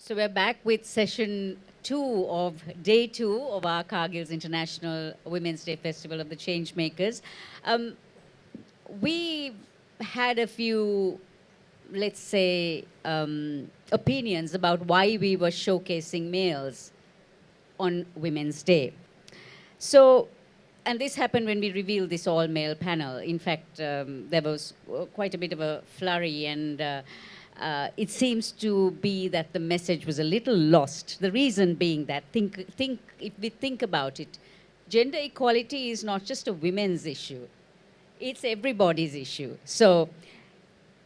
So we're back with session two of day two of our Cargill's International Women's Day Festival of the Changemakers. Um, we had a few, let's say, opinions about why we were showcasing males on Women's Day. So, and this happened when we revealed this all male panel. In fact, there was quite a bit of a flurry, and it seems to be that the message was a little lost. The reason being that, if we think about it, gender equality is not just a women's issue, it's everybody's issue. So,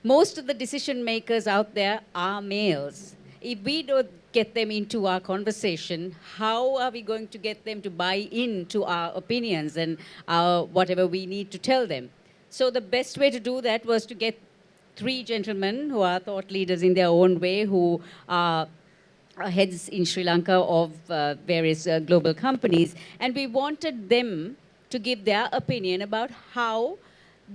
most of the decision makers out there are males. If we don't get them into our conversation, how are we going to get them to buy into our opinions and whatever we need to tell them? So the best way to do that was to get three gentlemen who are thought leaders in their own way, who are heads in Sri Lanka of various global companies, and we wanted them to give their opinion about how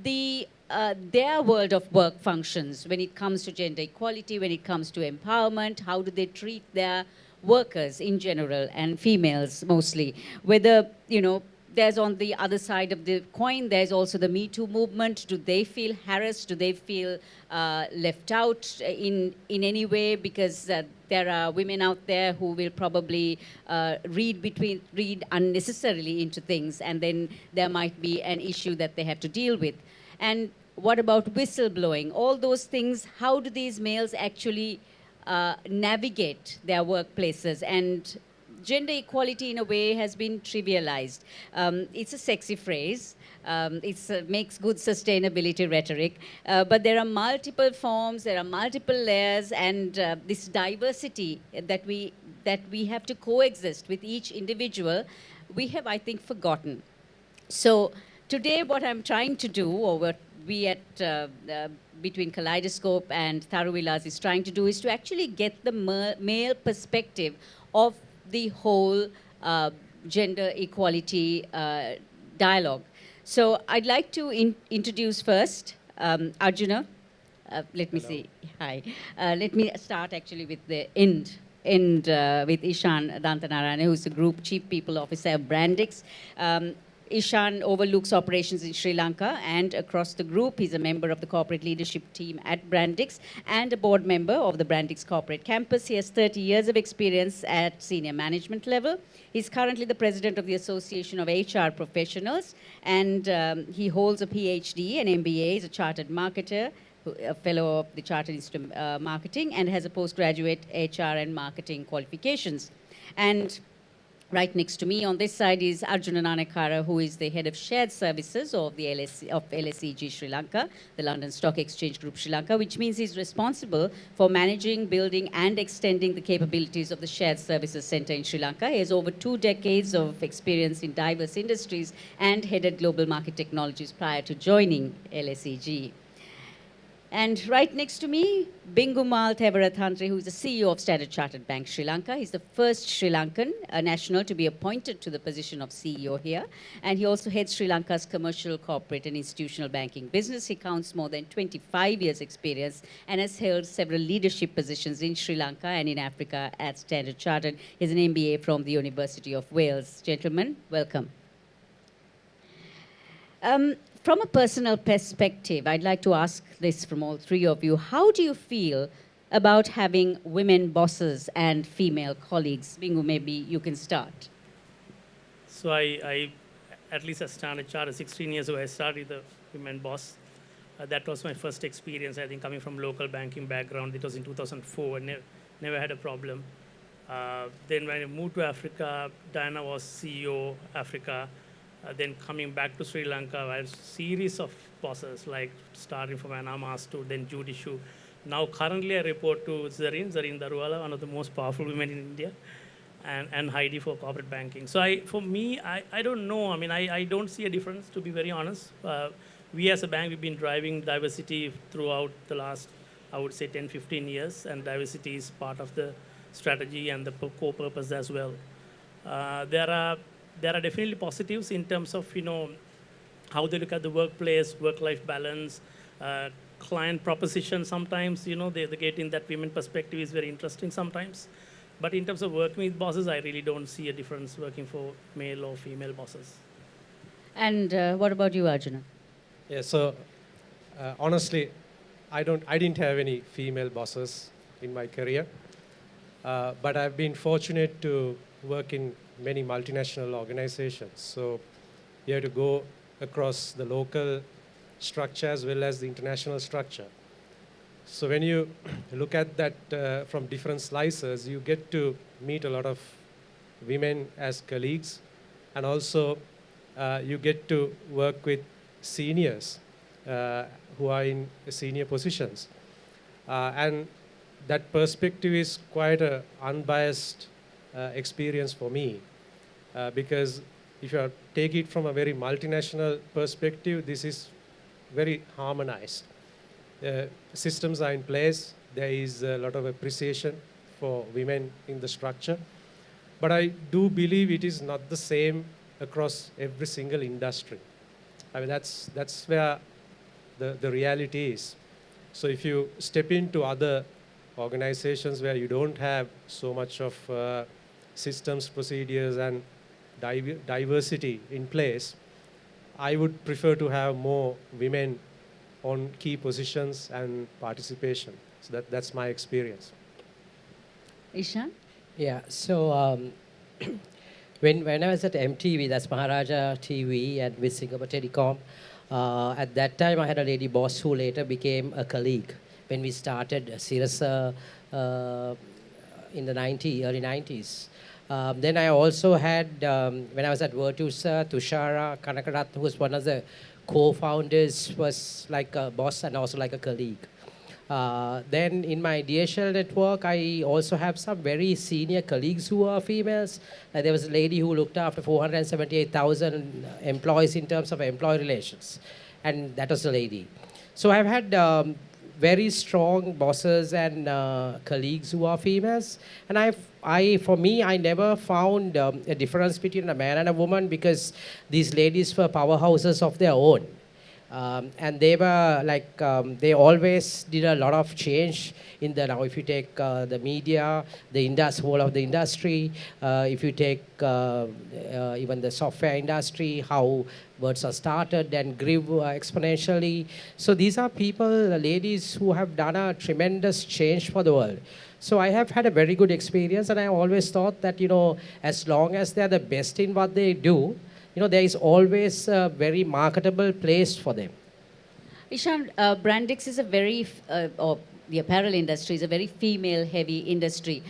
their world of work functions when it comes to gender equality, when it comes to empowerment. How do they treat their workers in general and females mostly? Whether, there's on the other side of the coin, there's also the Me Too movement. Do they feel harassed? Do they feel left out in any way? Because there are women out there who will probably read unnecessarily into things, and then there might be an issue that they have to deal with. And what about whistleblowing? All those things, how do these males actually navigate their workplaces? And gender equality, in a way, has been trivialized. It's a sexy phrase. It makes good sustainability rhetoric. But there are multiple forms, there are multiple layers, and this diversity that we have to coexist with each individual, we have, I think, forgotten. So today, what I'm trying to do, or what we at between Kaleidoscope and Tharuvilas is trying to do, is to actually get the male perspective of the whole gender equality dialogue. So I'd like to introduce first Arjuna. Let me see. Hi. Let me start actually with the end with Ishan Dantanarayana, who's the Group Chief People Officer of Brandix. Ishan overlooks operations in Sri Lanka and across the group. He's a member of the corporate leadership team at Brandix and a board member of the Brandix corporate campus. He has 30 years of experience at senior management level. He's currently the president of the Association of HR Professionals, and he holds a PhD and MBA. He's a chartered marketer, a fellow of the Chartered Institute of Marketing, and has a postgraduate HR and marketing qualifications. And right next to me on this side is Arjuna Nanakara, who is the head of shared services of the LSEG Sri Lanka, the London Stock Exchange Group Sri Lanka, which means he's responsible for managing, building, and extending the capabilities of the shared services center in Sri Lanka. He has over 2 decades of experience in diverse industries and headed global market technologies prior to joining LSEG. And right next to me, Bingumal Thevarathantri, who is the CEO of Standard Chartered Bank Sri Lanka. He's the first Sri Lankan national to be appointed to the position of CEO here. And he also heads Sri Lanka's commercial, corporate, and institutional banking business. He counts more than 25 years' experience and has held several leadership positions in Sri Lanka and in Africa at Standard Chartered. He has an MBA from the University of Wales. Gentlemen, welcome. From a personal perspective, I'd like to ask this from all three of you. How do you feel about having women bosses and female colleagues? Bingu, maybe you can start. So I at least at Standard Chartered, 16 years ago, I started the women boss. That was my first experience, I think, coming from local banking background. It was in 2004. Never had a problem. Then when I moved to Africa, Diana was CEO Africa. Then coming back to Sri Lanka, I had a series of bosses, like starting from Anna Mastu, then Judy Shu. Now currently I report to Zareen Daruwala, one of the most powerful women in India, and Heidi for corporate banking. So for me, I don't know. I mean, I don't see a difference, to be very honest. We as a bank, we've been driving diversity throughout the last, I would say, 10, 15 years, and diversity is part of the strategy and the core purpose as well. There are definitely positives in terms of, how they look at the workplace, work-life balance, client proposition sometimes, they get in that women perspective is very interesting sometimes. But in terms of working with bosses, I really don't see a difference working for male or female bosses. And what about you, Arjuna? Yeah, so honestly, I didn't have any female bosses in my career, but I've been fortunate to work in many multinational organizations. So you have to go across the local structure as well as the international structure. So when you look at that from different slices, you get to meet a lot of women as colleagues, and also you get to work with seniors who are in senior positions. And that perspective is quite an unbiased experience for me, because if you take it from a very multinational perspective, this is very harmonized. Systems are in place. There is a lot of appreciation for women in the structure. But I do believe it is not the same across every single industry. I mean, that's where the reality is. So if you step into other organizations where you don't have so much of systems, procedures, and diversity in place, I would prefer to have more women on key positions and participation. So that's my experience. Ishan? Yeah, so when I was at MTV, that's Maharaja TV and with Singapore Telecom, at that time I had a lady boss who later became a colleague when we started Sirasa in the early 90s. Then I also had, when I was at Virtusa, Tushara Kanakaratna, who was one of the co-founders, was like a boss and also like a colleague. Then in my DHL network, I also have some very senior colleagues who are females. There was a lady who looked after 478,000 employees in terms of employee relations, and that was a lady. So I've had very strong bosses and colleagues who are females, and for me, I never found a difference between a man and a woman, because these ladies were powerhouses of their own. And they were like, they always did a lot of change in the, now if you take the media, the whole of the industry, if you take even the software industry, how words are started and grew exponentially. So these are people, ladies who have done a tremendous change for the world. So I have had a very good experience, and I always thought that, as long as they're the best in what they do, there is always a very marketable place for them. Ishan, Brandix is a very, or the apparel industry is a very female-heavy industry.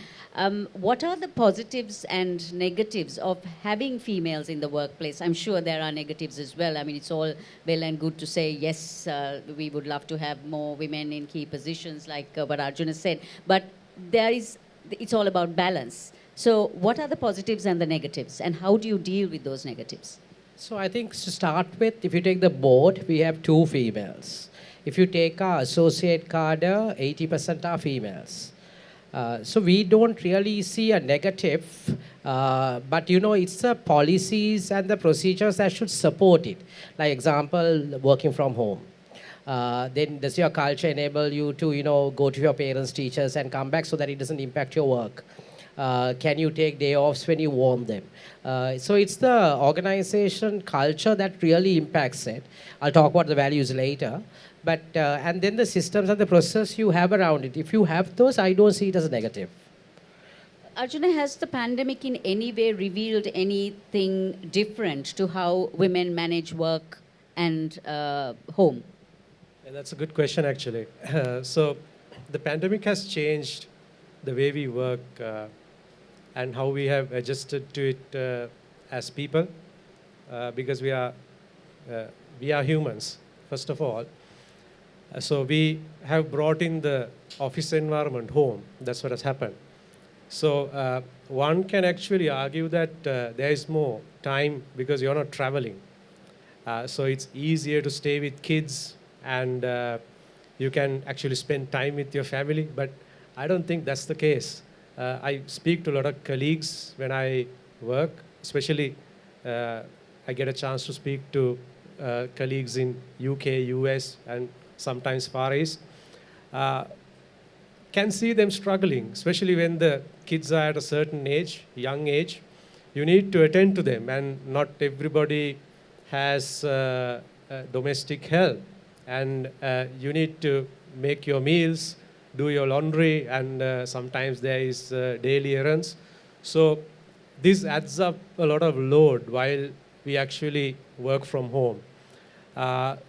What are the positives and negatives of having females in the workplace? I'm sure there are negatives as well. I mean, it's all well and good to say, yes, we would love to have more women in key positions, like what Arjuna said. But it's all about balance. So what are the positives and the negatives, and how do you deal with those negatives? So I think to start with, if you take the board, we have 2 females. If you take our associate cadre, 80% are females. So we don't really see a negative, but it's the policies and the procedures that should support it. Like example, working from home. Then does your culture enable you to go to your parents, teachers, and come back so that it doesn't impact your work? Can you take day offs when you want them? So it's the organization culture that really impacts it. I'll talk about the values later. But and then the systems and the process you have around it. If you have those, I don't see it as a negative. Arjuna, has the pandemic in any way revealed anything different to how women manage work and home? Yeah, that's a good question, actually. So the pandemic has changed the way we work and how we have adjusted to it as people, because we are humans, first of all. So we have brought in the office environment home. That's what has happened. So one can actually argue that there is more time because you're not traveling. So it's easier to stay with kids, and you can actually spend time with your family. But I don't think that's the case. I speak to a lot of colleagues when I work, especially I get a chance to speak to colleagues in UK, US, and sometimes Far East, uh, can see them struggling, especially when the kids are at a certain age, young age. You need to attend to them, and not everybody has domestic help. And you need to make your meals, do your laundry, and sometimes there is daily errands. So this adds up a lot of load while we actually work from home.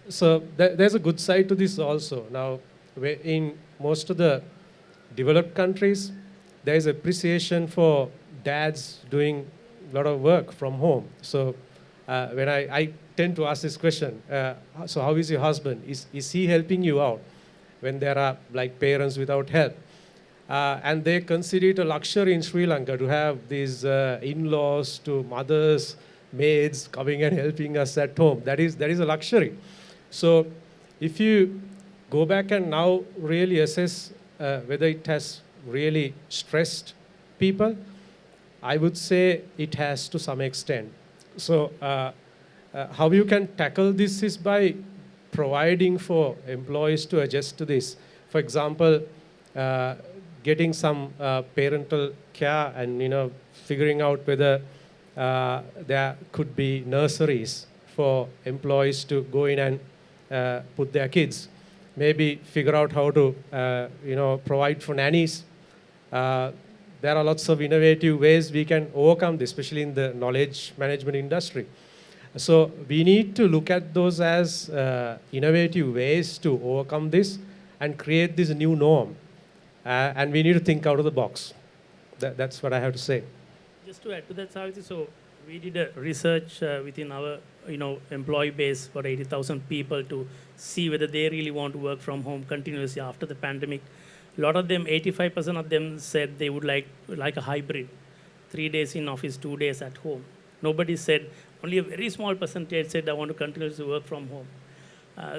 So there's a good side to this also. Now, in most of the developed countries, there is appreciation for dads doing a lot of work from home. So when I tend to ask this question, so how is your husband? Is he helping you out when there are like parents without help? And they consider it a luxury in Sri Lanka to have these in-laws to mothers, maids coming and helping us at home. That is a luxury. So if you go back and now really assess whether it has really stressed people, I would say it has to some extent. So how you can tackle this is by providing for employees to adjust to this. For example, getting some parental care and figuring out whether there could be nurseries for employees to go in and put their kids. Maybe figure out how to provide for nannies. There are lots of innovative ways we can overcome this, especially in the knowledge management industry. So we need to look at those as innovative ways to overcome this and create this new norm. And we need to think out of the box. That's what I have to say. Just to add to that, Savitri, so we did a research within our employee base for 80,000 people to see whether they really want to work from home continuously after the pandemic. A lot of them, 85% of them said they would like a hybrid, 3 days in office, 2 days at home. Nobody said, only a very small percentage said I want to continuously work from home.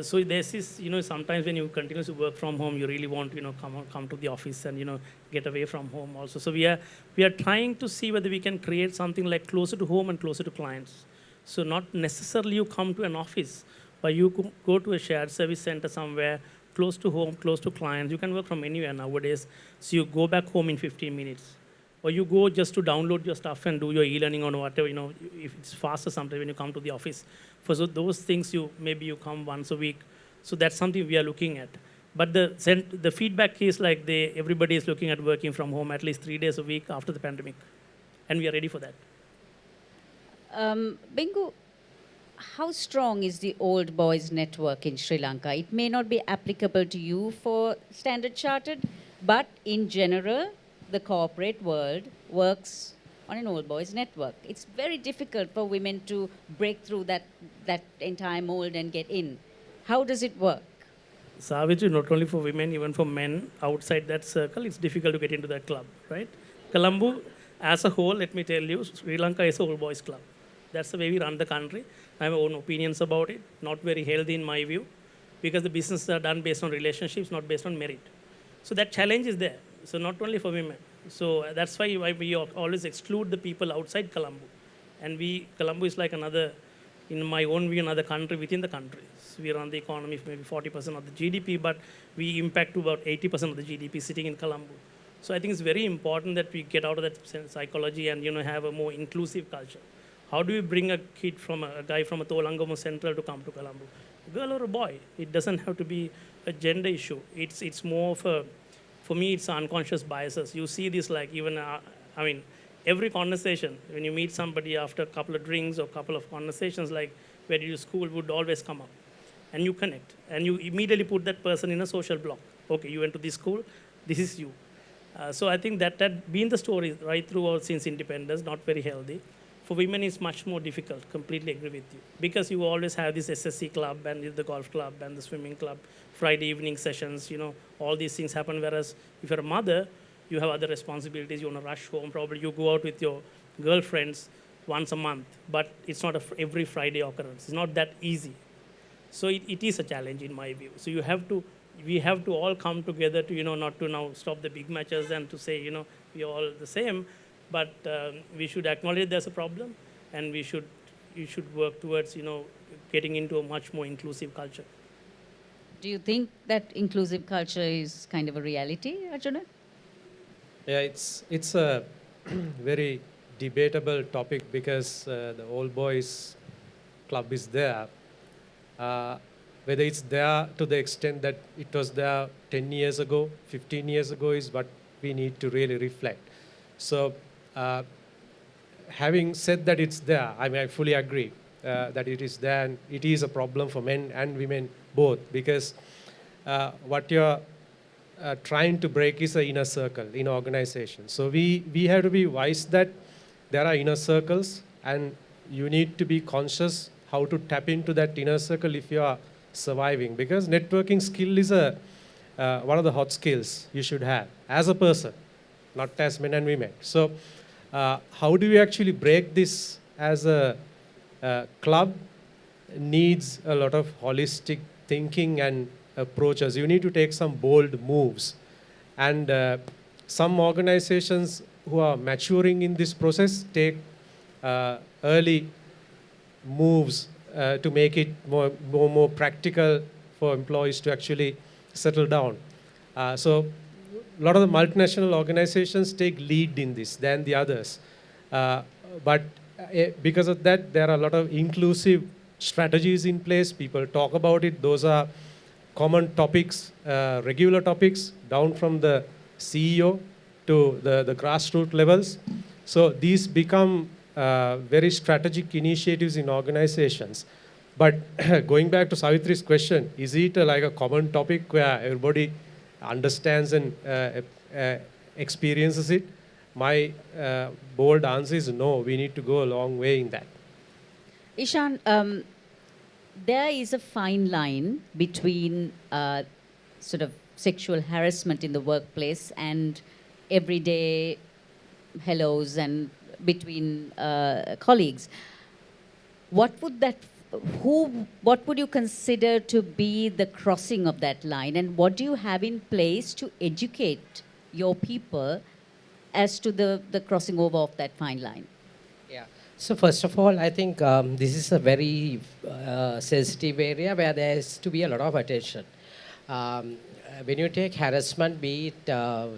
So this is, sometimes when you continuously work from home, you really want to, come to the office and, get away from home also. So we are trying to see whether we can create something like closer to home and closer to clients. So not necessarily you come to an office, but you go to a shared service center somewhere, close to home, close to clients. You can work from anywhere nowadays. So you go back home in 15 minutes. Or you go just to download your stuff and do your e-learning on whatever, if it's faster sometimes when you come to the office. For so those things, maybe you come once a week. So that's something we are looking at. But the feedback is like everybody is looking at working from home at least 3 days a week after the pandemic. And we are ready for that. Bingu, how strong is the old boys network in Sri Lanka? It may not be applicable to you for Standard Chartered, but in general, the corporate world works on an old boys network. It's very difficult for women to break through that entire mold and get in. How does it work? Savitri, not only for women, even for men outside that circle, it's difficult to get into that club, right? Colombo, as a whole, let me tell you, Sri Lanka is an old boys club. That's the way we run the country. I have my own opinions about it. Not very healthy in my view, because the businesses are done based on relationships, not based on merit. So that challenge is there. So not only for women. So that's why we always exclude the people outside Colombo. And Colombo is like another, in my own view, another country within the country. So we run the economy for maybe 40% of the GDP, but we impact to about 80% of the GDP sitting in Colombo. So I think it's very important that we get out of that psychology and have a more inclusive culture. How do we bring a guy from a Tolangamo Central to come to Colombo? A girl or a boy? It doesn't have to be a gender issue. It's more of a, for me, it's unconscious biases. You see this like even, every conversation, when you meet somebody after a couple of drinks or a couple of conversations, like where did you school, would always come up. And you connect. And you immediately put that person in a social block. Okay, you went to this school, this is you. So I think that been the story right throughout since independence, not very healthy. For women, it's much more difficult, completely agree with you. Because you always have this SSC club and the golf club and the swimming club, Friday evening sessions, all these things happen. Whereas if you're a mother, you have other responsibilities. You want to rush home. Probably you go out with your girlfriends once a month, but it's not every Friday occurrence. It's not that easy. So it is a challenge in my view. So we have to all come together to, not to now stop the big matches and to say, we're all the same. But we should acknowledge there's a problem, and you should work towards, getting into a much more inclusive culture. Do you think that inclusive culture is kind of a reality, Arjuna? Yeah, it's a very debatable topic because the Old Boys Club is there. Uh, whether it's there to the extent that it was there 10 years ago, 15 years ago is what we need to really reflect. So, having said that it's there, I mean, I fully agree that it is there and it is a problem for men and women both because what you're trying to break is an inner circle in organization. So we have to be wise that there are inner circles and you need to be conscious how to tap into that inner circle if you are surviving because networking skill is one of the hot skills you should have as a person, not as men and women. So how do we actually break this as a club needs a lot of holistic thinking and approaches. You need to take some bold moves. And some organizations who are maturing in this process take early moves to make it more practical for employees to actually settle down. So a lot of the multinational organizations take lead in this than the others. But because of that, there are a lot of inclusive strategies in place. People talk about it. Those are common topics, regular topics, down from the CEO to the grassroots levels. So these become very strategic initiatives in organizations. But going back to Savitri's question, is it like a common topic where everybody understands and experiences it? My bold answer is no. We need to go a long way in that. Ishan, there is a fine line between sort of sexual harassment in the workplace and everyday hellos and between colleagues. What would you consider to be the crossing of that line, and what do you have in place to educate your people as to the crossing over of that fine line? Yeah. So first of all, I think this is a very sensitive area where there has to be a lot of attention. When you take harassment, be it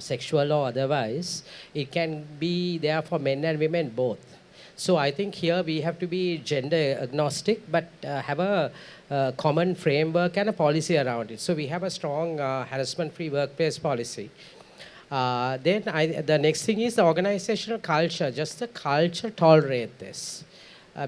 sexual or otherwise, it can be there for men and women both. So I think here we have to be gender agnostic, but have a common framework and a policy around it. So we have a strong harassment-free workplace policy. The next thing is the organizational culture. Just the culture tolerate this.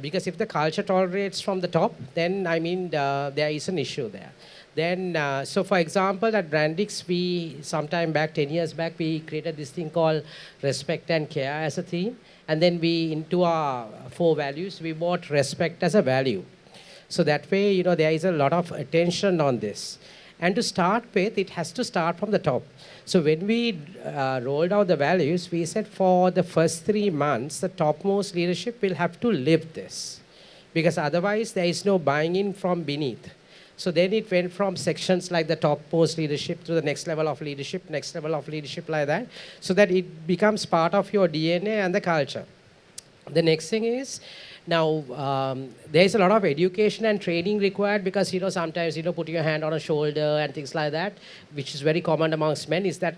Because if the culture tolerates from the top, then I mean there is an issue there. Then, so for example, at Brandix, we sometime back, 10 years back, we created this thing called respect and care as a theme. And then we, into our 4 values, we brought respect as a value. So that way, you know, there is a lot of attention on this. And to start with, it has to start from the top. So when we rolled out the values, we said for the first 3 months, the topmost leadership will have to live this. Because otherwise, there is no buying in from beneath. So then it went from sections like the topmost leadership to the next level of leadership like that, so that it becomes part of your DNA and the culture. The next thing is, now there is a lot of education and training required because, you know, sometimes, you know, putting your hand on a shoulder and things like that, which is very common amongst men, is that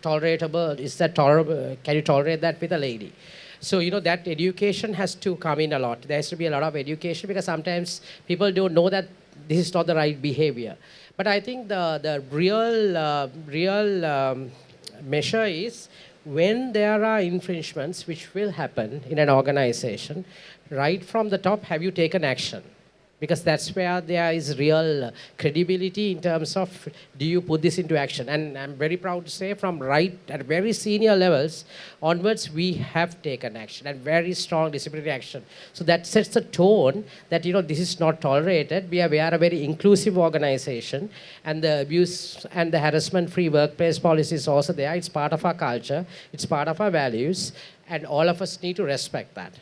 tolerable? Is that tolerable? Can you tolerate that with a lady? So, you know, that education has to come in a lot. There has to be a lot of education because sometimes people don't know that this is not the right behavior. But I think the real measure is when there are infringements, which will happen in an organization, right from the top, have you taken action? Because that's where there is real credibility in terms of, do you put this into action? And I'm very proud to say from right at very senior levels onwards, we have taken action and very strong disciplinary action. So that sets the tone that, you know, this is not tolerated. We are a very inclusive organization, and the abuse and the harassment-free workplace policy is also there. It's part of our culture. It's part of our values, and all of us need to respect that.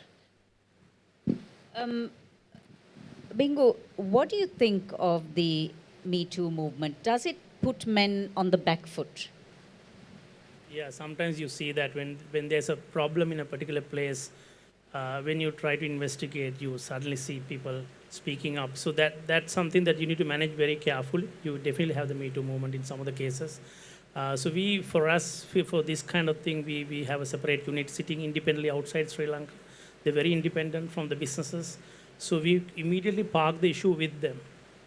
Bingu, what do you think of the Me Too movement? Does it put men on the back foot? Yeah, sometimes you see that when there's a problem in a particular place, when you try to investigate, you suddenly see people speaking up. So that's something that you need to manage very carefully. You definitely have the Me Too movement in some of the cases. So for this kind of thing, we have a separate unit sitting independently outside Sri Lanka. They're very independent from the businesses. So we immediately park the issue with them.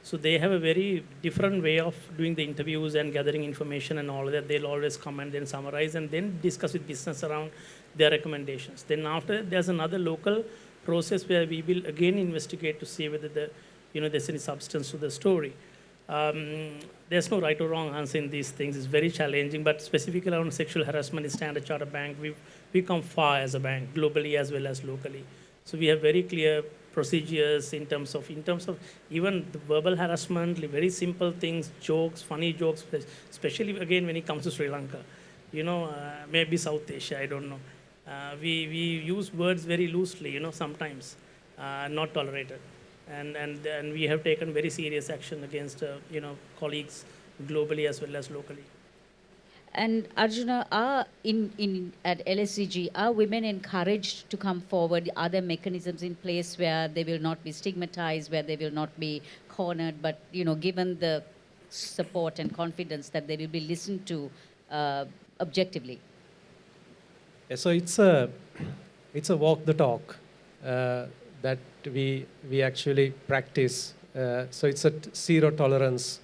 So they have a very different way of doing the interviews and gathering information and all that. They'll always come and then summarize and then discuss with business around their recommendations. Then after, there's another local process where we will again investigate to see whether there's any substance to the story. There's no right or wrong answer in these things. It's very challenging, but specifically around sexual harassment in Standard Chartered Bank, we come far as a bank, globally as well as locally. So we have very clear procedures in terms of even the verbal harassment, very simple things, jokes, funny jokes, especially again when it comes to Sri Lanka. Maybe South Asia, I don't know. We use words very loosely, sometimes, not tolerated. And we have taken very serious action against, colleagues globally as well as locally. And Arjuna, at LSEG, are women encouraged to come forward? Are there mechanisms in place where they will not be stigmatized, where they will not be cornered, but given the support and confidence that they will be listened to objectively? Yeah, so it's a walk the talk that we actually practice. So it's a zero tolerance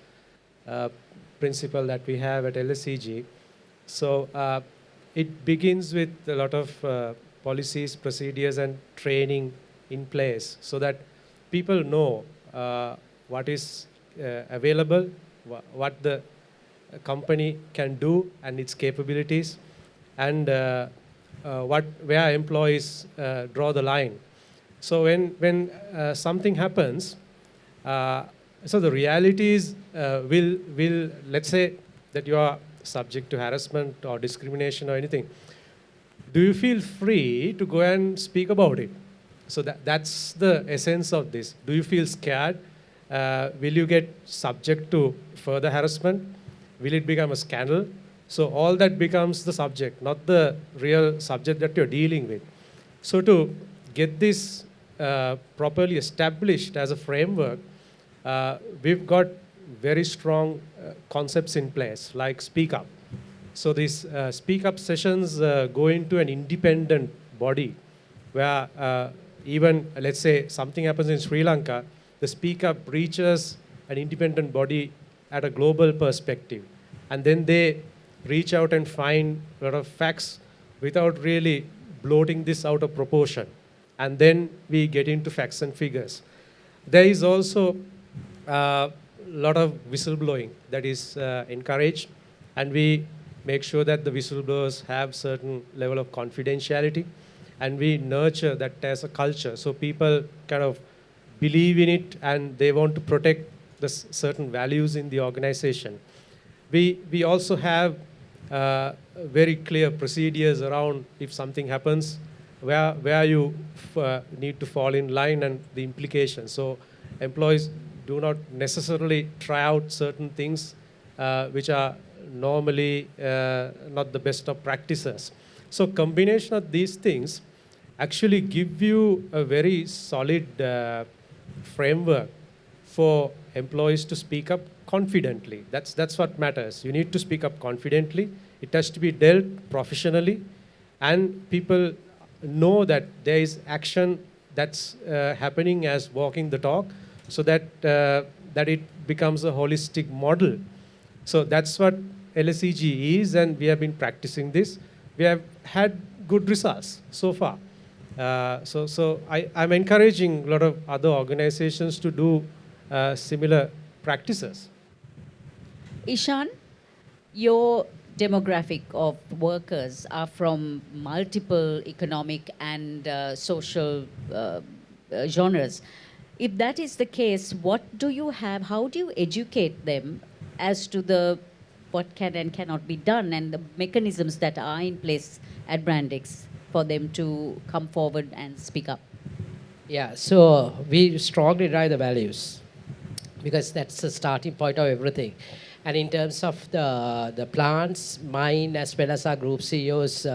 principle that we have at LSEG. So it begins with a lot of policies, procedures, and training in place so that people know what is available, what the company can do and its capabilities, and where employees draw the line. So when something happens, so the reality is, will let's say that you are subject to harassment or discrimination or anything. Do you feel free to go and speak about it? So that's the essence of this. Do you feel scared? Will you get subject to further harassment? Will it become a scandal? So all that becomes the subject, not the real subject that you're dealing with. So to get this properly established as a framework, we've got very strong concepts in place, like Speak Up. So these Speak Up sessions go into an independent body where even, let's say, something happens in Sri Lanka, the Speak Up reaches an independent body at a global perspective. And then they reach out and find a lot of facts without really bloating this out of proportion. And then we get into facts and figures. There is also a lot of whistleblowing that is encouraged, and we make sure that the whistleblowers have certain level of confidentiality, and we nurture that as a culture. So people kind of believe in it and they want to protect the certain values in the organization. We also have very clear procedures around if something happens, where you need to fall in line and the implications. So employees do not necessarily try out certain things which are normally not the best of practices. So combination of these things actually give you a very solid framework for employees to speak up confidently. That's what matters. You need to speak up confidently. It has to be dealt professionally, and people know that there is action that's happening as walking the talk, so that it becomes a holistic model. So that's what LSEG is, and we have been practicing this. We have had good results so far. So I'm encouraging a lot of other organizations to do similar practices. Ishan, your demographic of workers are from multiple economic and social genres. If that is the case, what do you have? How do you educate them as to what can and cannot be done, and the mechanisms that are in place at Brandix for them to come forward and speak up? Yeah, so we strongly drive the values because that's the starting point of everything. And in terms of the plants, mine as well as our group CEOs,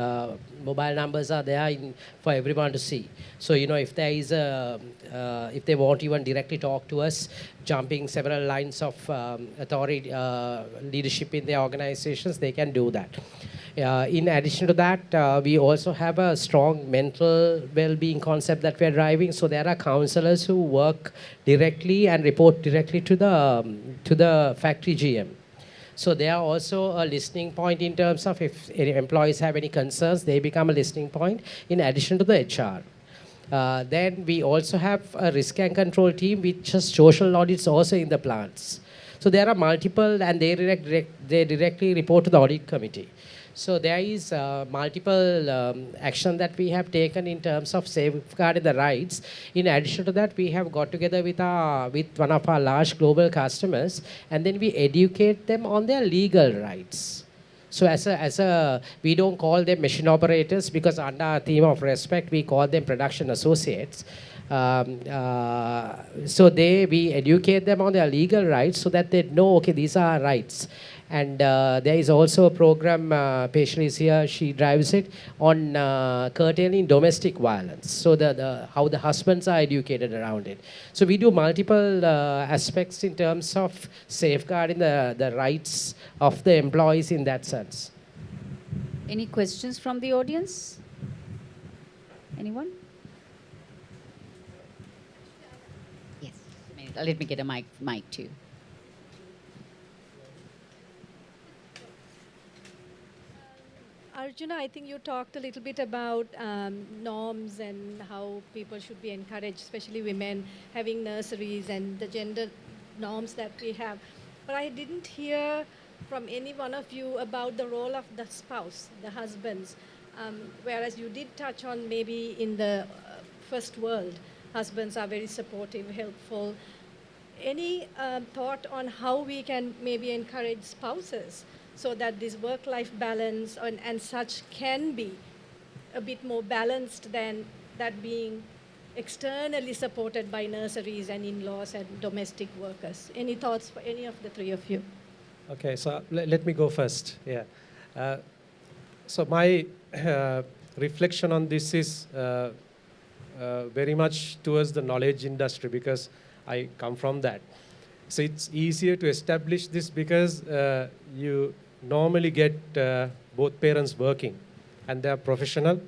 mobile numbers are there for everyone to see. So, if there is if they won't even directly talk to us, jumping several lines of authority leadership in their organizations, they can do that. In addition to that, we also have a strong mental well-being concept that we're driving. So there are counselors who work directly and report directly to the factory GM. So they are also a listening point in terms of if any employees have any concerns, they become a listening point in addition to the HR. Then we also have a risk and control team with just social audits also in the plants. So there are multiple, and they directly report to the audit committee. So there is multiple action that we have taken in terms of safeguarding the rights. In addition to that, we have got together with one of our large global customers, and then we educate them on their legal rights. So we don't call them machine operators, because under our theme of respect, we call them production associates. So we educate them on their legal rights so that they know, okay, these are our rights. And there is also a program, Peshri is here, she drives it, on curtailing domestic violence. So how the husbands are educated around it. So we do multiple aspects in terms of safeguarding the rights of the employees in that sense. Any questions from the audience? Anyone? Yes. Let me get a mic too. Arjuna, I think you talked a little bit about norms and how people should be encouraged, especially women, having nurseries and the gender norms that we have. But I didn't hear from any one of you about the role of the spouse, the husbands. Whereas you did touch on maybe in the first world, husbands are very supportive, helpful. Any thought on how we can maybe encourage spouses so that this work-life balance and such can be a bit more balanced than that being externally supported by nurseries and in-laws and domestic workers? Any thoughts for any of the three of you? Okay, so let me go first. Yeah. So my reflection on this is very much towards the knowledge industry, because I come from that. So it's easier to establish this because you normally get both parents working, and they are professional,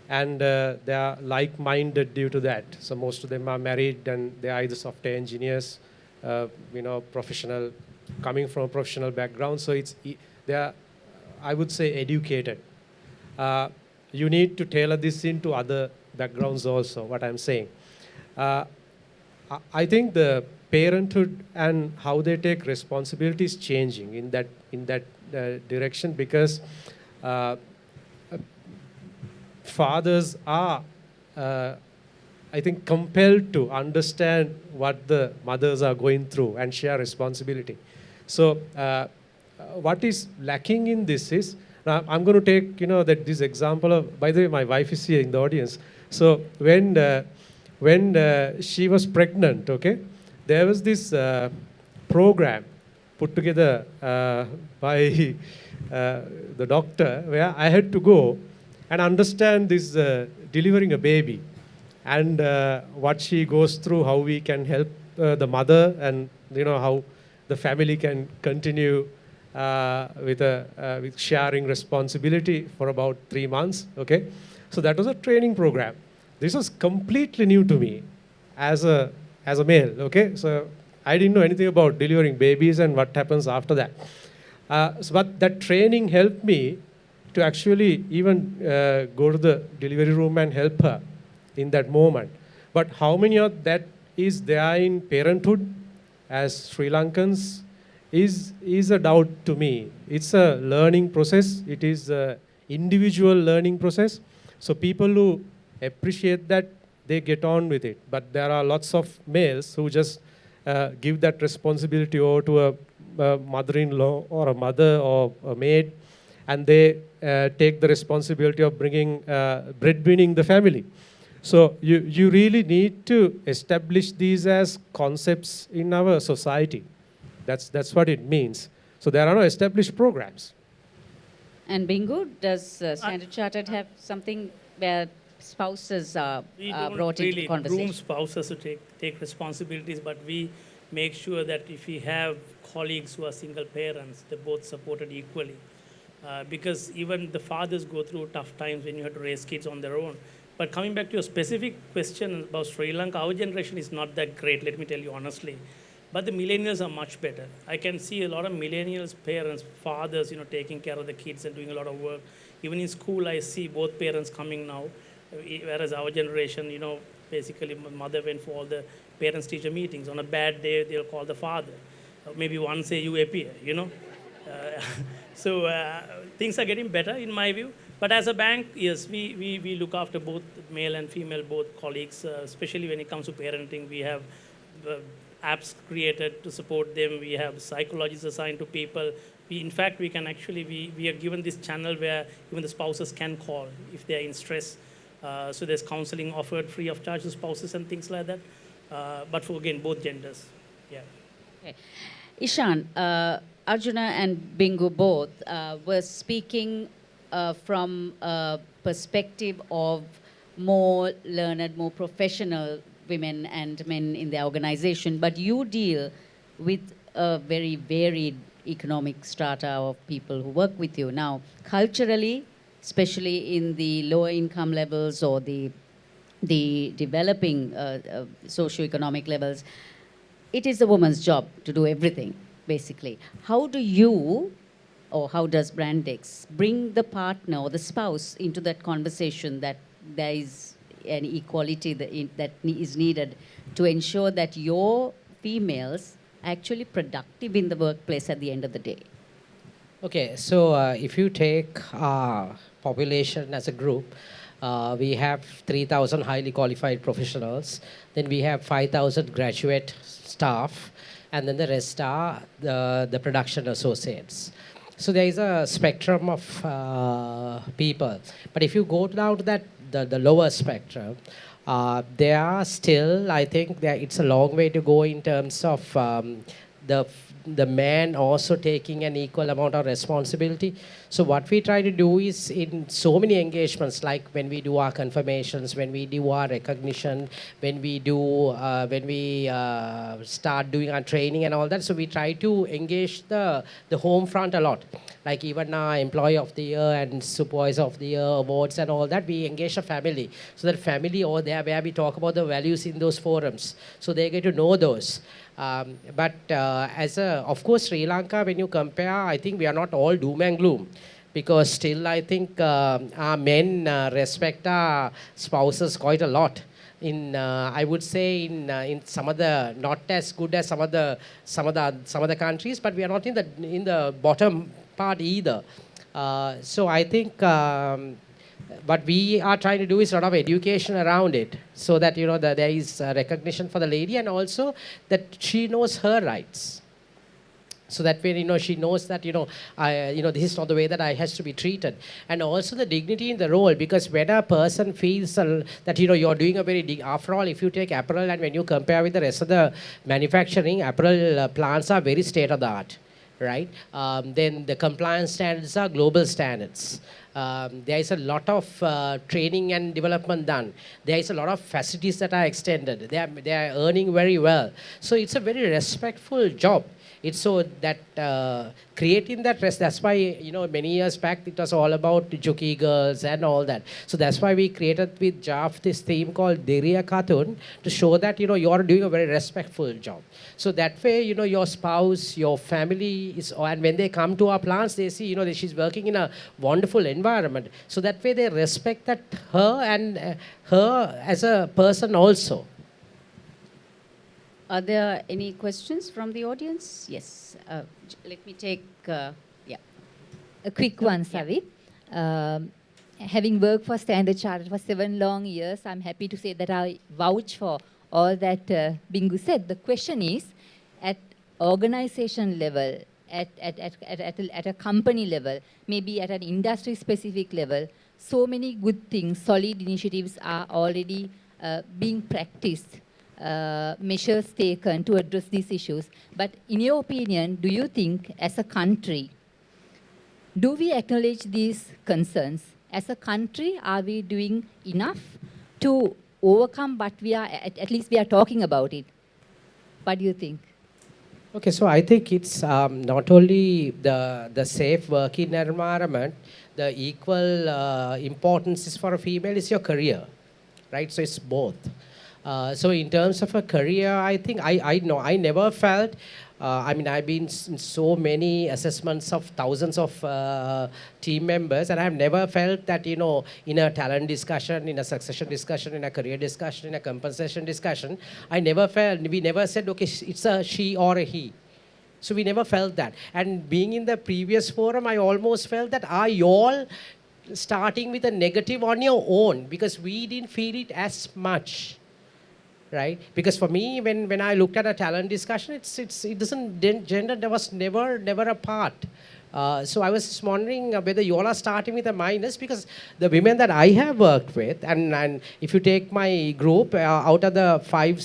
and they are like-minded due to that. So most of them are married, and they are either software engineers, professional, coming from a professional background. So they are, I would say, educated. You need to tailor this into other backgrounds also, what I'm saying. I think the parenthood and how they take responsibility is changing in that direction, because fathers are, I think, compelled to understand what the mothers are going through and share responsibility. So what is lacking in this is, now I'm going to take this example of, by the way, my wife is here in the audience. So when she was pregnant, okay, there was this program put together by the doctor, where I had to go and understand this delivering a baby, and what she goes through, how we can help the mother, and how the family can continue with sharing responsibility for about 3 months. Okay, so that was a training program. This was completely new to me as a male. Okay, so I didn't know anything about delivering babies and what happens after that. But that training helped me to actually even go to the delivery room and help her in that moment. But how many of that is there in parenthood as Sri Lankans is a doubt to me. It's a learning process. It is an individual learning process. So people who appreciate that, they get on with it. But there are lots of males who just give that responsibility over to a mother-in-law or a mother or a maid, and they take the responsibility of bringing breadwinning the family. So you really need to establish these as concepts in our society. That's what it means. So there are no established programs. And Bingu, does Standard Chartered have something where spouses are We don't brought into really the conversation? groom spouses to take responsibilities, but we make sure that if we have colleagues who are single parents, they're both supported equally. Because even the fathers go through tough times when you have to raise kids on their own. But coming back to your specific question about Sri Lanka, our generation is not that great, let me tell you honestly. But the millennials are much better. I can see a lot of millennials, parents, fathers, taking care of the kids and doing a lot of work. Even in school, I see both parents coming now, whereas our generation, basically my mother went for all the parents-teacher meetings. On a bad day, they'll call the father. Maybe once a you appear. So things are getting better in my view. But as a bank, yes, we look after both male and female, both colleagues, especially when it comes to parenting. We have apps created to support them. We have psychologists assigned to people. In fact, we are given this channel where even the spouses can call if they're in stress. So there's counseling offered free of charge to spouses and things like that. But for, again, both genders. Yeah. Okay. Ishan, Arjuna and Bingu both were speaking from a perspective of more learned, more professional women and men in the organization, but you deal with a very varied economic strata of people who work with you. Now, culturally, especially in the lower income levels or the developing socioeconomic levels, it is the woman's job to do everything, basically. How do you, or how does Brandex bring the partner or the spouse into that conversation that there is an equality that is needed to ensure that your females are actually productive in the workplace at the end of the day? Okay, so if you take our population as a group, we have 3,000 highly qualified professionals, then we have 5,000 graduate staff, and then the rest are the production associates. So there is a spectrum of people. But if you go down to the lower spectrum, there are still, I think, it's a long way to go in terms of the man also taking an equal amount of responsibility. So what we try to do is in so many engagements, like when we do our confirmations, when we do our recognition, when we start doing our training and all that. So we try to engage the home front a lot. Like even our Employee of the Year and Supervisor of the Year awards and all that, we engage the family. So that family over there where we talk about the values in those forums. So they get to know those. But of course, Sri Lanka, when you compare, I think we are not all doom and gloom. Because still, I think our men respect our spouses quite a lot. I would say in some of the, not as good as some of the countries, but we are not in the bottom part either. So I think what we are trying to do is a lot of education around it, so that that there is recognition for the lady, and also that she knows her rights. So that way, she knows that, this is not the way that I has to be treated. And also the dignity in the role, because when a person feels that, you're doing a very, after all, if you take apparel and when you compare with the rest of the manufacturing, apparel plants are very state of the art, right? Then the compliance standards are global standards. There is a lot of training and development done. There is a lot of facilities that are extended. They are earning very well. So it's a very respectful job. It's so that creating that rest, that's why, many years back, it was all about Juki girls and all that. So that's why we created with JAF this theme called Diriya Khatun, to show that, you are doing a very respectful job. So that way, your spouse, your family, and when they come to our plants, they see, that she's working in a wonderful environment. So that way they respect that her and her as a person also. Are there any questions from the audience? Yes. Let me take, yeah. A quick one, Savi. Having worked for Standard Chartered for 7 long years, I'm happy to say that I vouch for all that Bingu said. The question is, at organization level, at a company level, maybe at an industry-specific level, so many good things, solid initiatives are already being practiced. measures taken to address these issues. But in your opinion, do you think as a country, do we acknowledge these concerns? As a country, are we doing enough to overcome, but we are, at least we are talking about it? What do you think? Okay, so I think it's not only the safe working environment, the equal importance is for a female is your career, right? So it's both. So in terms of a career, I think I know I never felt. I mean, I've been in so many assessments of thousands of team members, and I've never felt that, you know, in a talent discussion, in a succession discussion, in a career discussion, in a compensation discussion, we never said, okay, it's a she or a he. So we never felt that. And being in the previous forum, I almost felt that are you all starting with a negative on your own, because we didn't feel it as much. Right? Because for me, when I looked at a talent discussion, it doesn't, gender there was never a part. So I was just wondering whether you all are starting with a minus, because the women that I have worked with, and if you take my group, out of the 5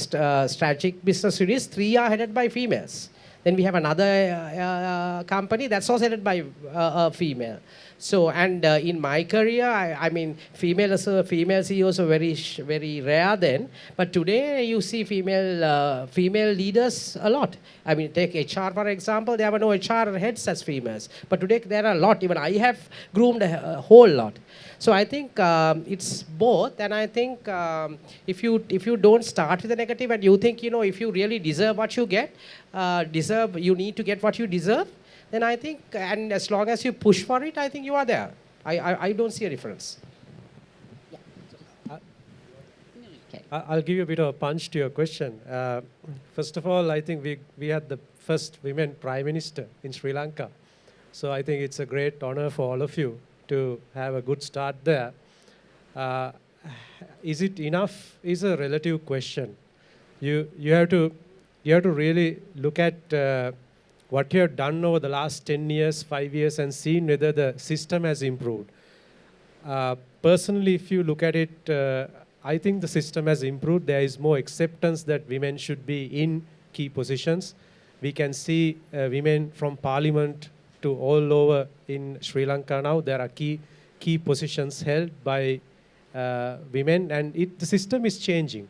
strategic business units, 3 are headed by females. Then we have another company that's also headed by a female. So, and in my career, I mean, female CEOs are very rare then. But today, you see female leaders a lot. I mean, take HR, for example. There were no HR heads as females. But today, there are a lot. Even I have groomed a whole lot. So I think it's both. And I think if you don't start with the negative and you think, you know, if you really deserve what you get, you need to get what you deserve, then I think, and as long as you push for it, I think you are there. I don't see a difference. I'll give you a bit of a punch to your question. First of all, I think we had the first women prime minister in Sri Lanka. So I think it's a great honor for all of you to have a good start there. Is it enough is a relative question. You have to really look at what you have done over the last 10 years, 5 years, and seen whether the system has improved. Personally, if you look at it, I think the system has improved. There is more acceptance that women should be in key positions. We can see women from parliament to all over in Sri Lanka now. There are key positions held by women, and the system is changing.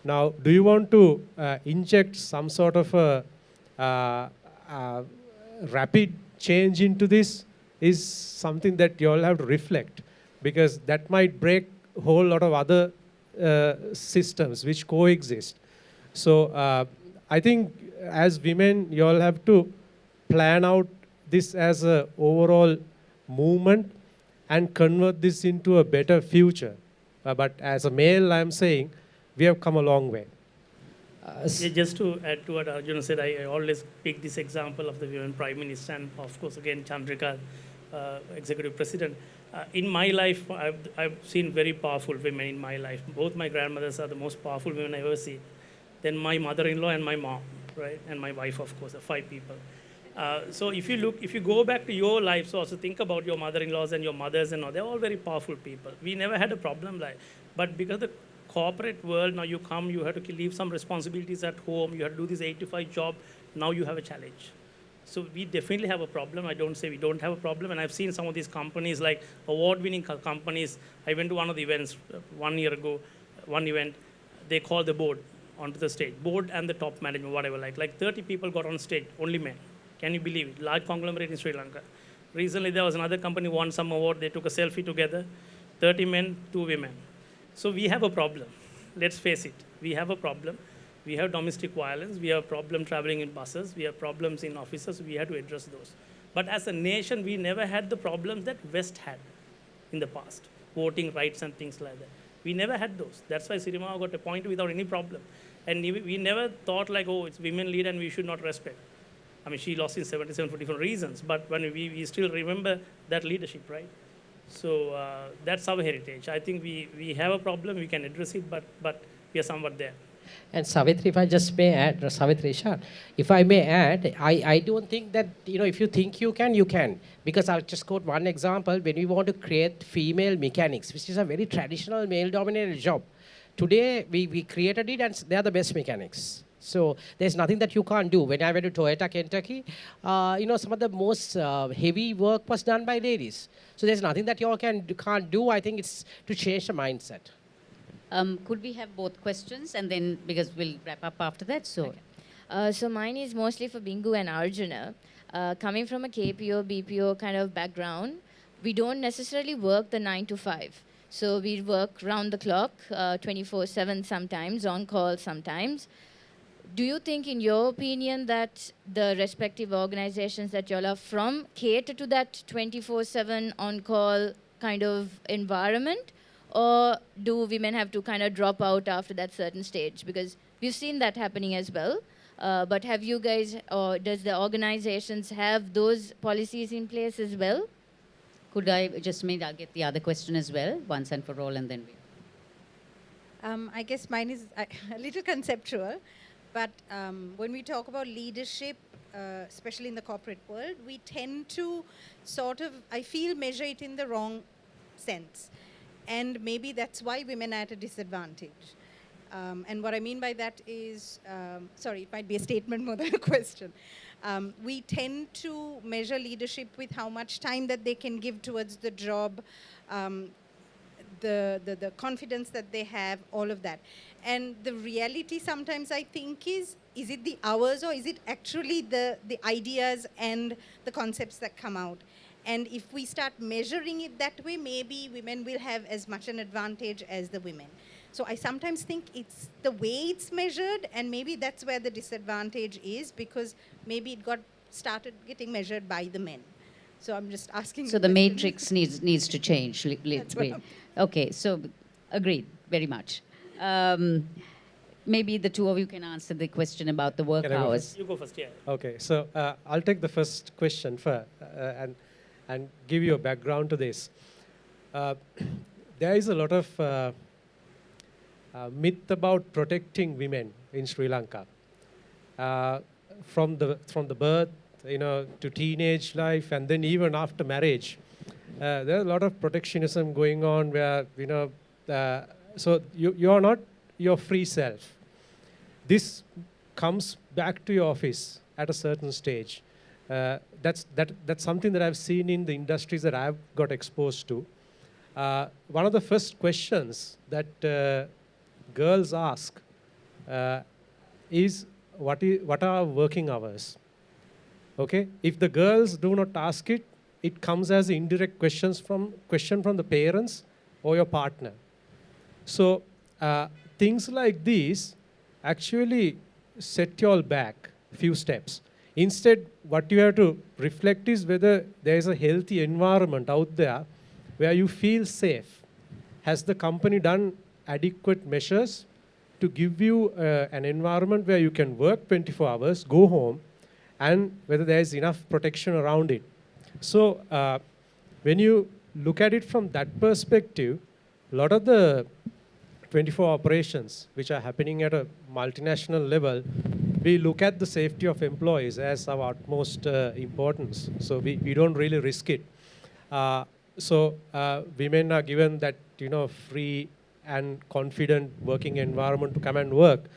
Now, do you want to inject some sort of a rapid change into this? Is something that you all have to reflect, because that might break a whole lot of other systems which coexist. So I think as women, you all have to plan out this as an overall movement and convert this into a better future. But as a male, I'm saying we have come a long way. Yeah, just to add to what Arjun said, I always pick this example of the women prime minister, and of course again Chandrika, executive president. In my life, I've seen very powerful women in my life. Both my grandmothers are the most powerful women I ever seen. Then my mother-in-law and my mom, right, and my wife, of course, 5 people. So if you go back to your lives, also think about your mother-in-laws and your mothers and all. They're all very powerful people. We never had a problem like, but because the corporate world, now you have to leave some responsibilities at home, you have to do this 8 to 5 job, now you have a challenge. So we definitely have a problem. I don't say we don't have a problem. And I've seen some of these companies, like award-winning companies. I went to one of the events 1 year ago, one event, they called the board onto the stage. Board and the top management, whatever, like 30 people got on stage, only men. Can you believe it? Large conglomerate in Sri Lanka. Recently, there was another company won some award. They took a selfie together, 30 men, 2 women. So we have a problem. Let's face it. We have a problem. We have domestic violence. We have a problem traveling in buses. We have problems in offices. We have to address those. But as a nation, we never had the problems that West had in the past. Voting rights and things like that. We never had those. That's why Sirimao got appointed without any problem. And we never thought like, oh, it's women lead and we should not respect. I mean, she lost in 77 for different reasons. But when we still remember that leadership, right? So that's our heritage. I think we have a problem, we can address it, but we are somewhat there. And Savitri, if I just may add, Savitri Shah, if I may add, I don't think that, if you think you can, you can. Because I'll just quote one example. When we want to create female mechanics, which is a very traditional male-dominated job, today we created it and they are the best mechanics. So there's nothing that you can't do. When I went to Toyota, Kentucky, some of the most heavy work was done by ladies. So there's nothing that you all can't do. I think it's to change the mindset. Could we have both questions and then, because we'll wrap up after that, so. So mine is mostly for Bingu and Arjuna. Coming from a KPO, BPO kind of background, we don't necessarily work the 9 to 5. So we work round the clock, 24/7 sometimes, on call sometimes. Do you think, in your opinion, that the respective organizations that y'all are from cater to that 24/7 on call kind of environment? Or do women have to kind of drop out after that certain stage? Because we've seen that happening as well. But have you guys, or does the organizations have those policies in place as well? Could I just I'll get the other question as well, once and for all, and then we. I guess mine is a little conceptual, but when we talk about leadership, especially in the corporate world, we tend to sort of, I feel, measure it in the wrong sense. And maybe that's why women are at a disadvantage. And what I mean by that is, sorry, it might be a statement more than a question. We tend to measure leadership with how much time that they can give towards the job, the confidence that they have, all of that. And the reality sometimes, I think, is it the hours, or is it actually the ideas and the concepts that come out? And if we start measuring it that way, maybe women will have as much an advantage as the women. So I sometimes think it's the way it's measured, and maybe that's where the disadvantage is, because maybe it got started getting measured by the men. So I'm just asking. So the matrix needs to change. That's what I'm- Okay, so agreed, very much. Maybe the two of you can answer the question about the work Can I go hours. You go first, yeah. Okay, so I'll take the first question first and give you a background to this. There is a lot of myth about protecting women in Sri Lanka. From the birth, to teenage life, and then even after marriage, there's a lot of protectionism going on where, so you are not your free self. This comes back to your office at a certain stage. That's something that I've seen in the industries that I've got exposed to. One of the first questions that girls ask is, what are working hours? Okay, if the girls do not ask it, it comes as indirect question from the parents or your partner. So things like these actually set you all back a few steps. Instead, what you have to reflect is whether there is a healthy environment out there where you feel safe. Has the company done adequate measures to give you an environment where you can work 24 hours, go home, and whether there is enough protection around it? So when you look at it from that perspective, a lot of the 24 operations which are happening at a multinational level, we look at the safety of employees as our utmost importance. So we don't really risk it. So women are given that free and confident working environment to come and work.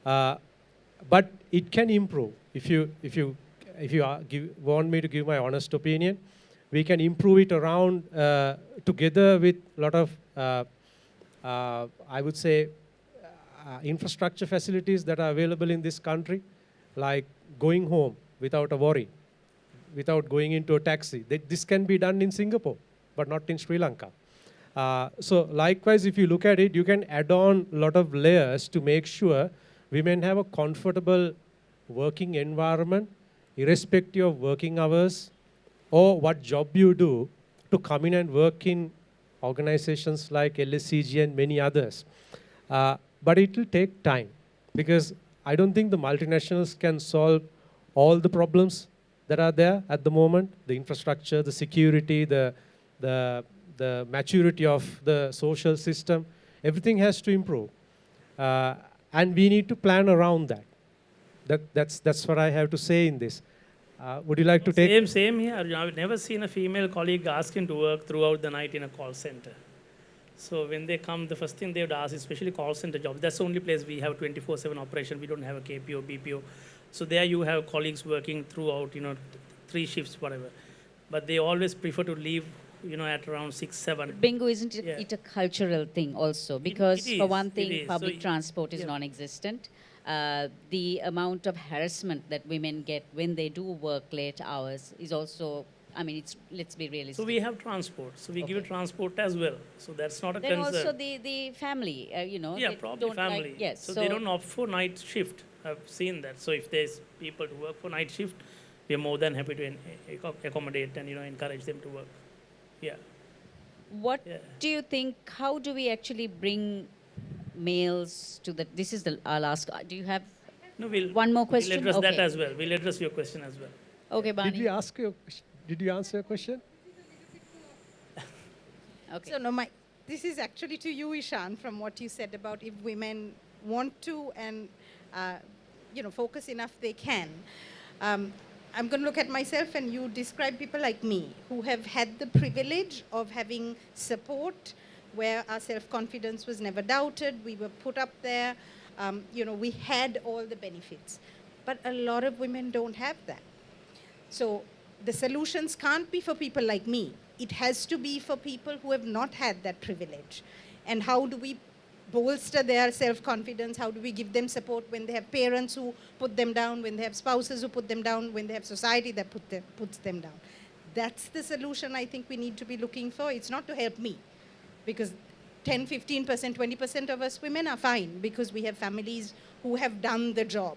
But it can improve. If you want me to give my honest opinion, we can improve it around together with a lot of, I would say, infrastructure facilities that are available in this country, like going home without a worry, without going into a taxi. This can be done in Singapore, but not in Sri Lanka. So likewise, if you look at it, you can add on a lot of layers to make sure women have a comfortable working environment, irrespective of working hours or what job you do, to come in and work in organizations like LSCG and many others. But it will take time, because I don't think the multinationals can solve all the problems that are there at the moment. The infrastructure, the security, the maturity of the social system, everything has to improve. And we need to plan around that. That's what I have to say in this. Would you like to take? Same here. I've never seen a female colleague asking to work throughout the night in a call center. So when they come, the first thing they would ask, especially call center jobs, that's the only place we have 24/7 operation. We don't have a KPO, BPO. So there you have colleagues working throughout, 3 shifts, whatever. But they always prefer to leave, at around 6, 7. Bingo, isn't it, Yeah. it a cultural thing also? Because it for is, one it thing, is. public So transport is yeah. non-existent. The amount of harassment that women get when they do work late hours is also, I mean, let's be realistic. So we have transport. So we give Okay. transport as well. So that's not a then concern. also the family, Yeah, they probably don't family. Like, yes, so they don't opt for night shift. I've seen that. So if there's people to work for night shift, we are more than happy to accommodate and encourage them to work. Yeah. What Yeah. do you think? How do we actually bring males to the? This is our last. Do you have No, we'll one more question? We'll address that Okay. as well. We'll address your question as well. Okay, Bani. Did you answer your question? Okay. So, no, this is actually to you, Ishan, from what you said about if women want to and, focus enough, they can. I'm going to look at myself and you describe people like me who have had the privilege of having support where our self-confidence was never doubted. We were put up there. We had all the benefits. But a lot of women don't have that. So the solutions can't be for people like me. It has to be for people who have not had that privilege. And how do we bolster their self-confidence? How do we give them support when they have parents who put them down, when they have spouses who put them down, when they have society that puts them down? That's the solution I think we need to be looking for. It's not to help me, because 10, 15%, 20% of us women are fine because we have families who have done the job.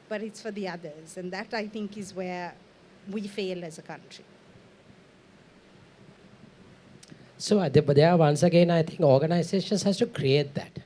But it's for the others, and that I think is where we fail as a country. So but there, once again, I think organizations has to create that.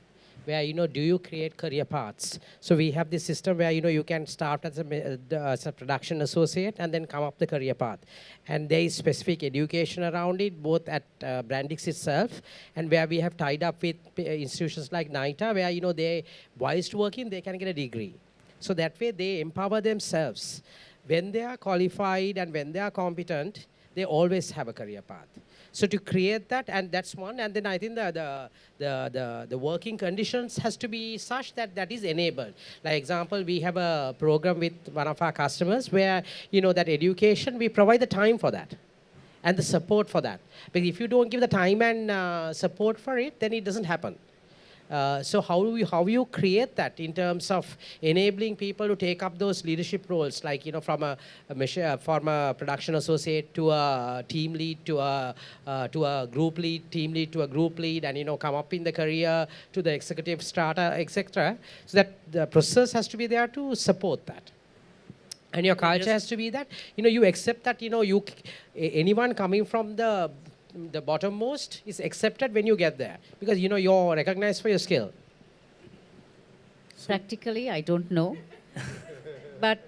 Where, do you create career paths? So we have this system where, you can start as a production associate and then come up the career path. And there is specific education around it, both at Brandix itself and where we have tied up with institutions like NITA, where, they, whilst working, they can get a degree. So that way they empower themselves. When they are qualified and when they are competent, they always have a career path. So to create that, and that's one, and then I think the working conditions has to be such that is enabled. Like example, we have a program with one of our customers where, that education, we provide the time for that and the support for that. But if you don't give the time and support for it, then it doesn't happen. So how you create that in terms of enabling people to take up those leadership roles, like from a production associate to a team lead to a group lead, team lead to a group lead, and come up in the career to the executive strata, etc. So that the process has to be there to support that. And your culture has to be that you accept that anyone coming from the bottommost is accepted when you get there, because you're recognized for your skill. Practically, I don't know. But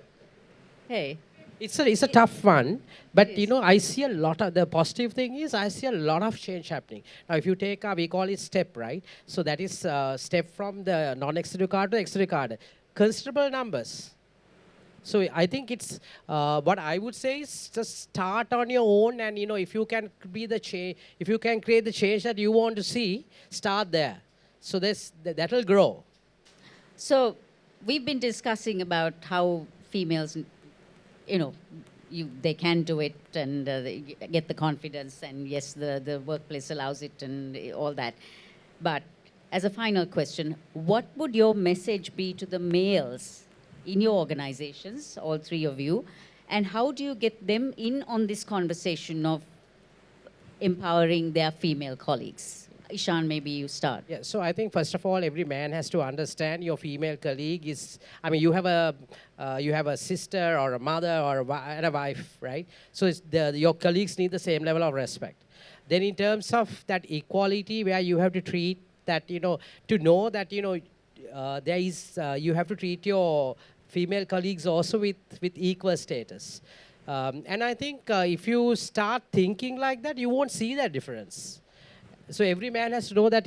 hey, It's a tough one, but It is. I see a lot of, the positive thing is I see a lot of change happening. Now if you take we call it STEP, right? So that is step from the non-executive card to executive card. Considerable numbers. So I think it's what I would say is just start on your own, and if you can be the change, if you can create the change that you want to see, start there. So that will grow. so we've been discussing about how females, they can do it and they get the confidence, and yes, the workplace allows it and all that. But as a final question, what would your message be to the males in your organizations, all three of you, and how do you get them in on this conversation of empowering their female colleagues? Ishan, maybe you start. Yeah, so I think first of all, every man has to understand your female colleague is. I mean, you have a sister or a mother or and a wife, right? So your colleagues need the same level of respect. Then in terms of that equality, where you have to treat that, to know that there is you have to treat your female colleagues also with equal status. And I think if you start thinking like that, you won't see that difference. So every man has to know that,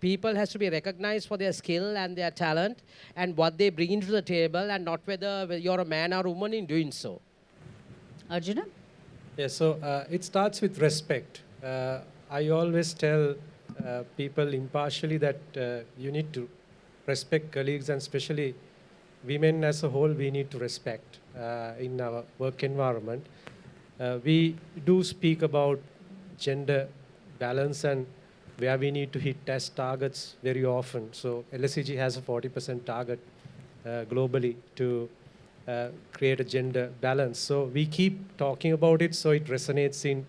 people has to be recognized for their skill and their talent and what they bring to the table, and not whether you're a man or a woman in doing so. Arjuna? Yeah, so it starts with respect. I always tell people impartially that you need to respect colleagues, and especially women as a whole, we need to respect in our work environment. We do speak about gender balance and where we need to hit test targets very often. So LSEG has a 40% target globally to create a gender balance. So we keep talking about it so it resonates in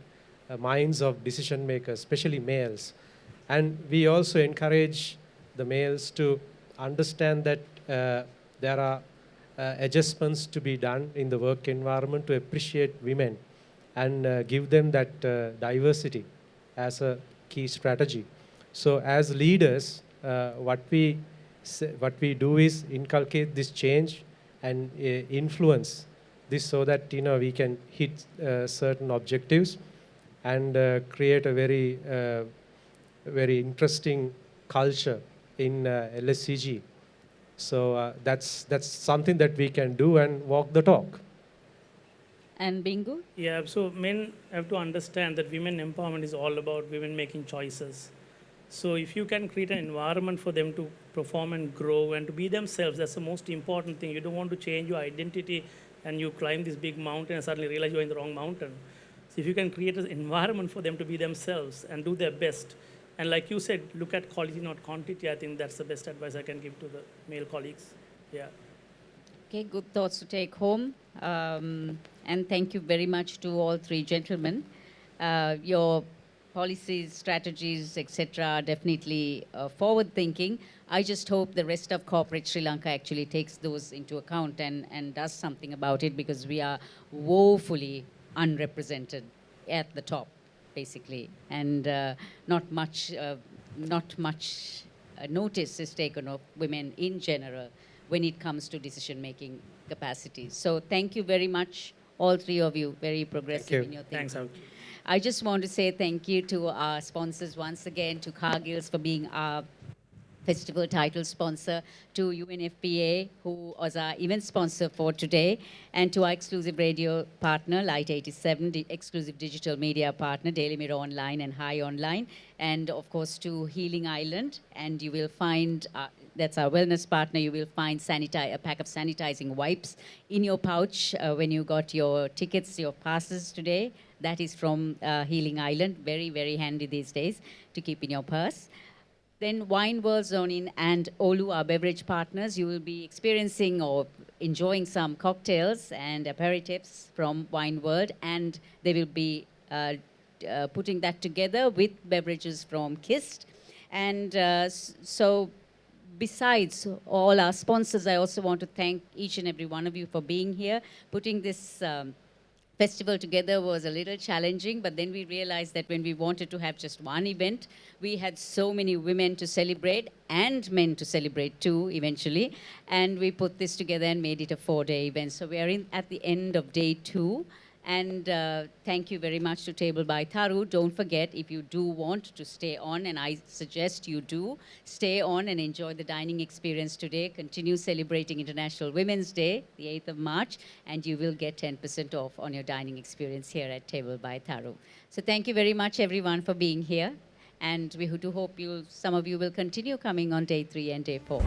minds of decision makers, especially males. And we also encourage the males to understand that there are adjustments to be done in the work environment to appreciate women and give them that diversity as a key strategy. So as leaders, what we do is inculcate this change and influence this so that we can hit certain objectives and create a very interesting culture in LSCG. So that's something that we can do and walk the talk. And Bingu? Yeah, so men have to understand that women empowerment is all about women making choices. So if you can create an environment for them to perform and grow and to be themselves, that's the most important thing. You don't want to change your identity and you climb this big mountain and suddenly realize you're in the wrong mountain. So if you can create an environment for them to be themselves and do their best, and like you said, look at quality, not quantity, I think that's the best advice I can give to the male colleagues. Yeah. Okay, good thoughts to take home. And thank you very much to all three gentlemen. Your policies, strategies, etc. are definitely forward thinking. I just hope the rest of corporate Sri Lanka actually takes those into account and does something about it, because we are woefully unrepresented at the top, basically. And not much notice is taken of women in general when it comes to decision-making capacities. So thank you very much, all three of you, very progressive you. in your thinking. Thanks, Avi. I just want to say thank you to our sponsors once again, to Cargill's for being our festival title sponsor, to UNFPA, who was our event sponsor for today, and to our exclusive radio partner, Light 87, the exclusive digital media partner, Daily Mirror Online and High Online, and of course to Healing Island. And you will find, that's our wellness partner, you will find a pack of sanitizing wipes in your pouch when you got your tickets, your passes today. That is from Healing Island, very, very handy these days to keep in your purse. Then Wine World Zonin and Olu, our beverage partners, you will be experiencing or enjoying some cocktails and aperitifs from Wine World, and they will be putting that together with beverages from Kist. And so besides all our sponsors, I also want to thank each and every one of you for being here. Putting this festival together was a little challenging, but then we realized that when we wanted to have just one event, we had so many women to celebrate and men to celebrate too eventually, and we put this together and made it a 4-day event. So we are at the end of day 2, and thank you very much to Table by Tharu. Don't forget, if you do want to stay on, and I suggest you do, stay on and enjoy the dining experience today. Continue celebrating International Women's Day, the 8th of March, and you will get 10% off on your dining experience here at Table by Tharu. So thank you very much, everyone, for being here. And we do hope some of you will continue coming on day 3 and day 4.